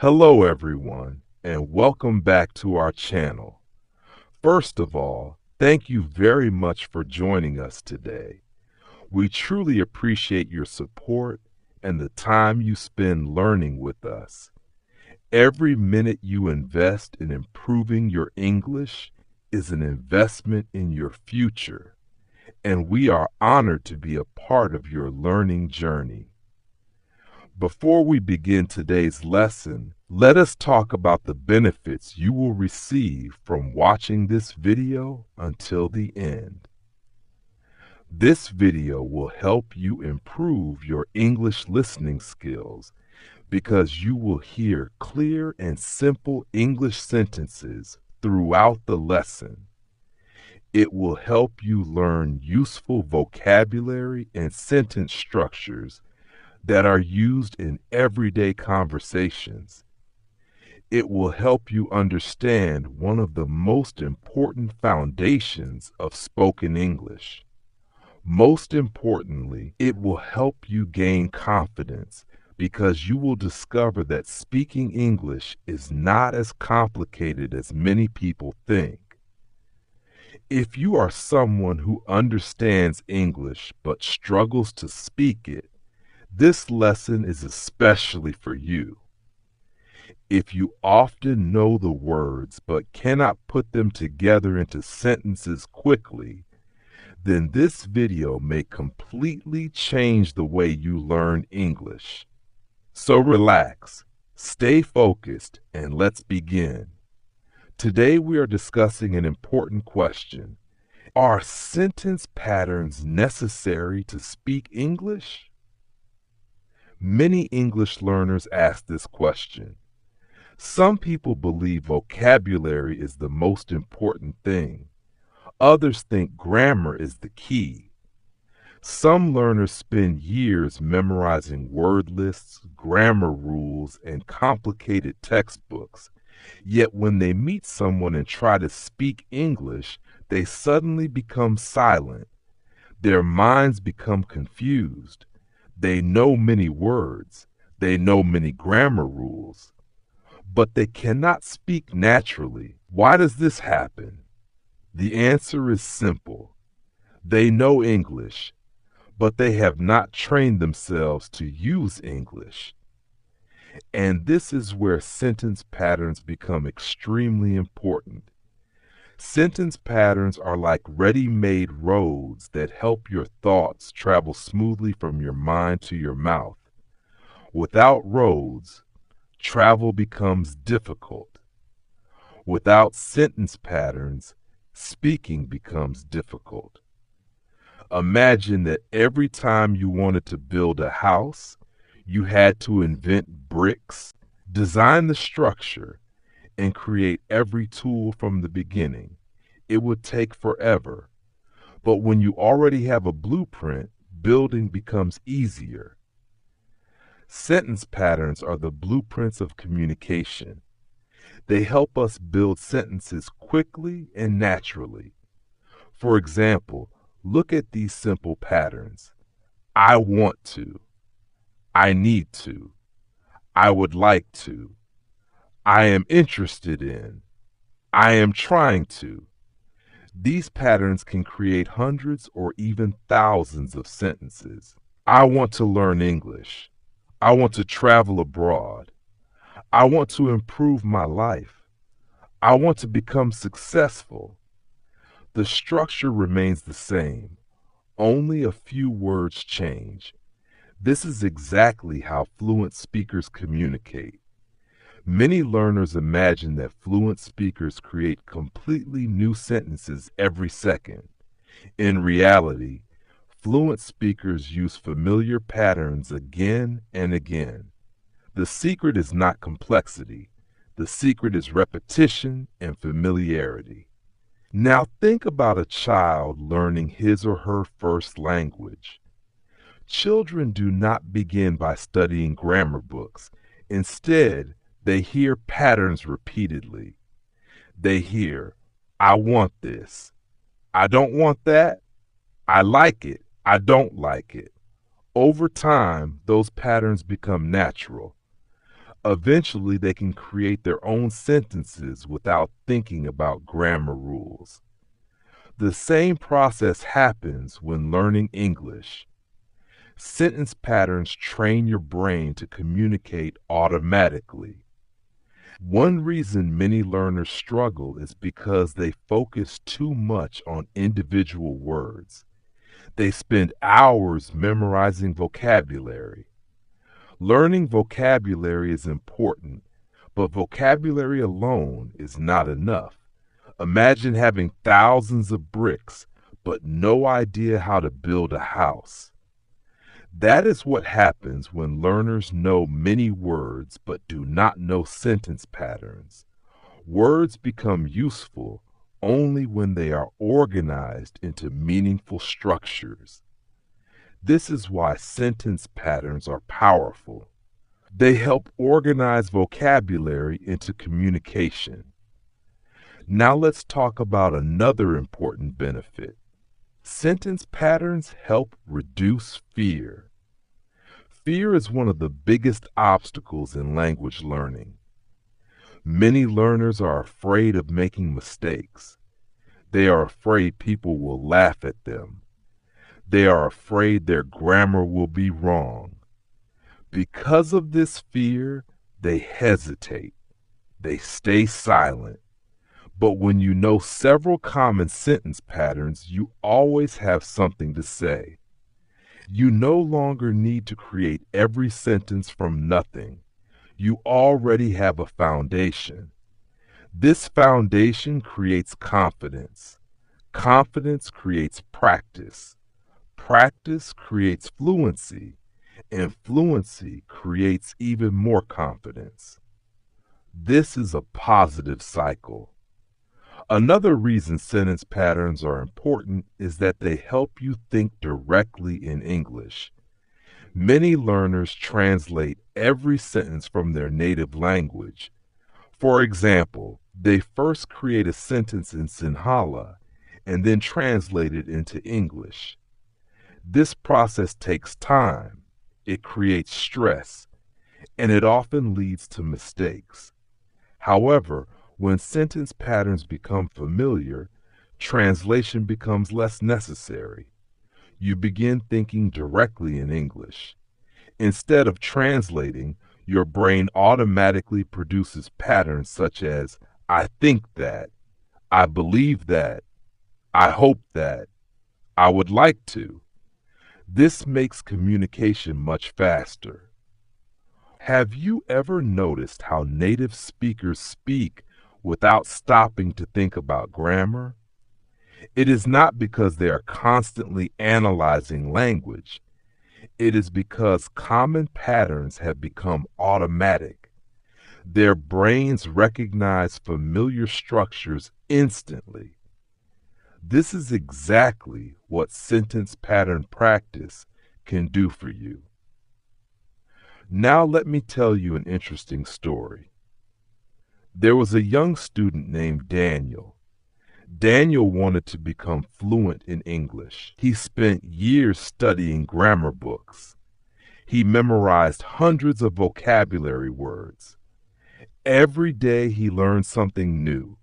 Hello everyone, and welcome back to our channel. First of all, thank you very much for joining us today. We truly appreciate your support and the time you spend learning with us. Every minute you invest in improving your English is an investment in your future, and we are honored to be a part of your learning journey. Before we begin today's lesson, let us talk about the benefits you will receive from watching this video until the end. This video will help you improve your English listening skills because you will hear clear and simple English sentences throughout the lesson. It will help you learn useful vocabulary and sentence structures that are used in everyday conversations. It will help you understand one of the most important foundations of spoken English. Most importantly, it will help you gain confidence because you will discover that speaking English is not as complicated as many people think. If you are someone who understands English but struggles to speak it, this lesson is especially for you. If you often know the words but cannot put them together into sentences quickly, then this video may completely change the way you learn English. So relax, stay focused, and let's begin. Today we are discussing an important question. Are sentence patterns necessary to speak English? Many English learners ask this question. Some people believe vocabulary is the most important thing. Others think grammar is the key. Some learners spend years memorizing word lists, grammar rules, and complicated textbooks. Yet when they meet someone and try to speak English, they suddenly become silent. Their minds become confused. They know many words, they know many grammar rules, but they cannot speak naturally. Why does this happen? The answer is simple. They know English, but they have not trained themselves to use English. And this is where sentence patterns become extremely important. Sentence patterns are like ready-made roads that help your thoughts travel smoothly from your mind to your mouth. Without roads, travel becomes difficult. Without sentence patterns, speaking becomes difficult. Imagine that every time you wanted to build a house, you had to invent bricks, design the structure, and create every tool from the beginning. It would take forever. But when you already have a blueprint, building becomes easier. Sentence patterns are the blueprints of communication. They help us build sentences quickly and naturally. For example, look at these simple patterns. I want to. I need to. I would like to. I am interested in. I am trying to. These patterns can create hundreds or even thousands of sentences. I want to learn English. I want to travel abroad. I want to improve my life. I want to become successful. The structure remains the same. Only a few words change. This is exactly how fluent speakers communicate. Many learners imagine that fluent speakers create completely new sentences every second. In reality, fluent speakers use familiar patterns again and again. The secret is not complexity. The secret is repetition and familiarity. Now think about a child learning his or her first language. Children do not begin by studying grammar books. Instead, they hear patterns repeatedly. They hear, I want this. I don't want that. I like it. I don't like it. Over time, those patterns become natural. Eventually, they can create their own sentences without thinking about grammar rules. The same process happens when learning English. Sentence patterns train your brain to communicate automatically. One reason many learners struggle is because they focus too much on individual words. They spend hours memorizing vocabulary. Learning vocabulary is important, but vocabulary alone is not enough. Imagine having thousands of bricks, but no idea how to build a house. That is what happens when learners know many words but do not know sentence patterns. Words become useful only when they are organized into meaningful structures. This is why sentence patterns are powerful. They help organize vocabulary into communication. Now let's talk about another important benefit. Sentence patterns help reduce fear. Fear is one of the biggest obstacles in language learning. Many learners are afraid of making mistakes. They are afraid people will laugh at them. They are afraid their grammar will be wrong. Because of this fear, they hesitate. They stay silent. But when you know several common sentence patterns, you always have something to say. You no longer need to create every sentence from nothing. You already have a foundation. This foundation creates confidence. Confidence creates practice. Practice creates fluency, and fluency creates even more confidence. This is a positive cycle. Another reason sentence patterns are important is that they help you think directly in English. Many learners translate every sentence from their native language. For example, they first create a sentence in Sinhala and then translate it into English. This process takes time, it creates stress, and it often leads to mistakes. However, when sentence patterns become familiar, translation becomes less necessary. You begin thinking directly in English. Instead of translating, your brain automatically produces patterns such as, I think that, I believe that, I hope that, I would like to. This makes communication much faster. Have you ever noticed how native speakers speak without stopping to think about grammar? It is not because they are constantly analyzing language. It is because common patterns have become automatic. Their brains recognize familiar structures instantly. This is exactly what sentence pattern practice can do for you. Now let me tell you an interesting story. There was a young student named Daniel. Daniel wanted to become fluent in English. He spent years studying grammar books. He memorized hundreds of vocabulary words. Every day he learned something new.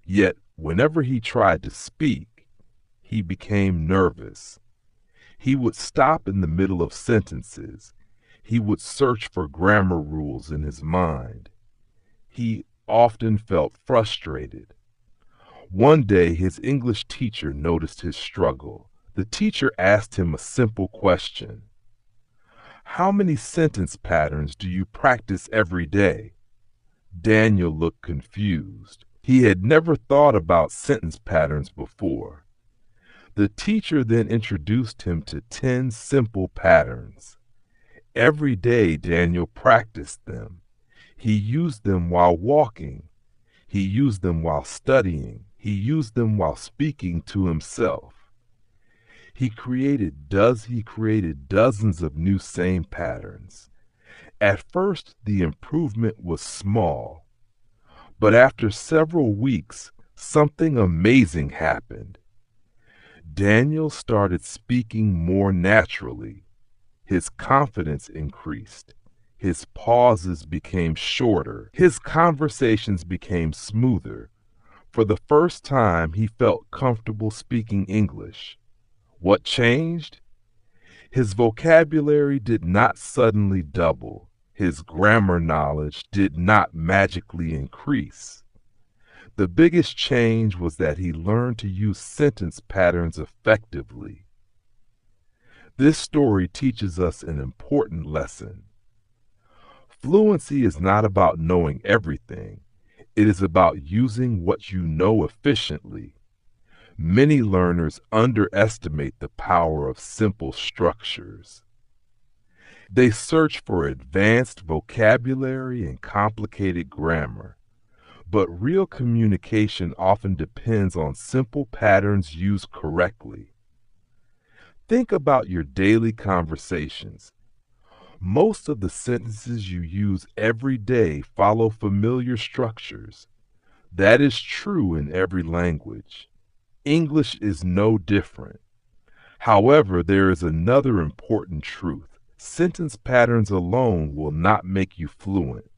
Yet, whenever he tried to speak, he became nervous. He would stop in the middle of sentences. He would search for grammar rules in his mind. He often felt frustrated. One day, his English teacher noticed his struggle. The teacher asked him a simple question. How many sentence patterns do you practice every day? Daniel looked confused. He had never thought about sentence patterns before. The teacher then introduced him to 10 simple patterns. Every day Daniel practiced them. He used them while walking. He used them while studying. He used them while speaking to himself. He created dozens of new same patterns. At first, the improvement was small, but after several weeks, something amazing happened. Daniel started speaking more naturally. His confidence increased. His pauses became shorter. His conversations became smoother. For the first time, he felt comfortable speaking English. What changed? His vocabulary did not suddenly double. His grammar knowledge did not magically increase. The biggest change was that he learned to use sentence patterns effectively. This story teaches us an important lesson. Fluency is not about knowing everything. It is about using what you know efficiently. Many learners underestimate the power of simple structures. They search for advanced vocabulary and complicated grammar. But real communication often depends on simple patterns used correctly. Think about your daily conversations. Most of the sentences you use every day follow familiar structures. That is true in every language. English is no different. However, there is another important truth. Sentence patterns alone will not make you fluent.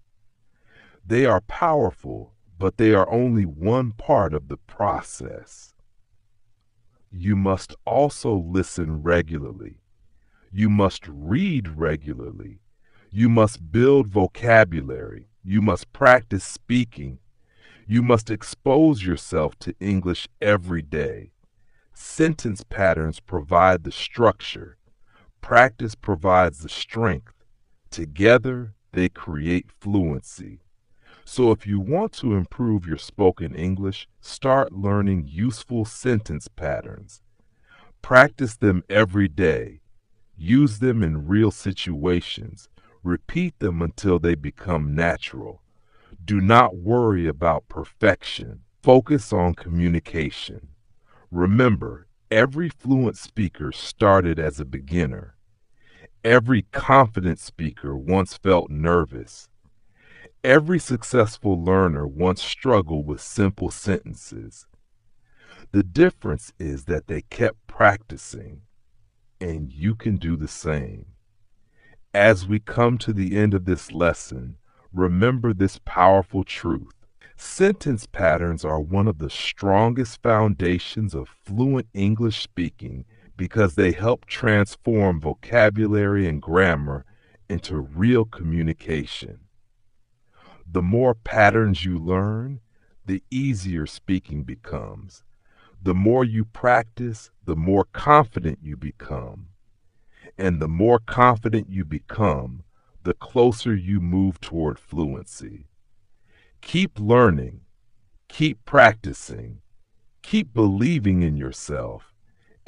They are powerful, but they are only one part of the process. You must also listen regularly. You must read regularly. You must build vocabulary. You must practice speaking. You must expose yourself to English every day. Sentence patterns provide the structure. Practice provides the strength. Together, they create fluency. So if you want to improve your spoken English, start learning useful sentence patterns. Practice them every day. Use them in real situations. Repeat them until they become natural. Do not worry about perfection. Focus on communication. Remember, every fluent speaker started as a beginner. Every confident speaker once felt nervous. Every successful learner once struggled with simple sentences. The difference is that they kept practicing, and you can do the same. As we come to the end of this lesson, remember this powerful truth. Sentence patterns are one of the strongest foundations of fluent English speaking because they help transform vocabulary and grammar into real communication. The more patterns you learn, the easier speaking becomes. The more you practice, the more confident you become. And the more confident you become, the closer you move toward fluency. Keep learning, keep practicing, keep believing in yourself,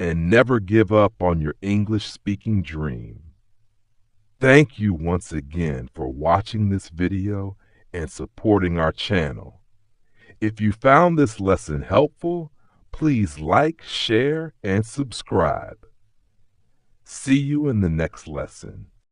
and never give up on your English speaking dream. Thank you once again for watching this video and supporting our channel. If you found this lesson helpful, please like, share, and subscribe. See you in the next lesson.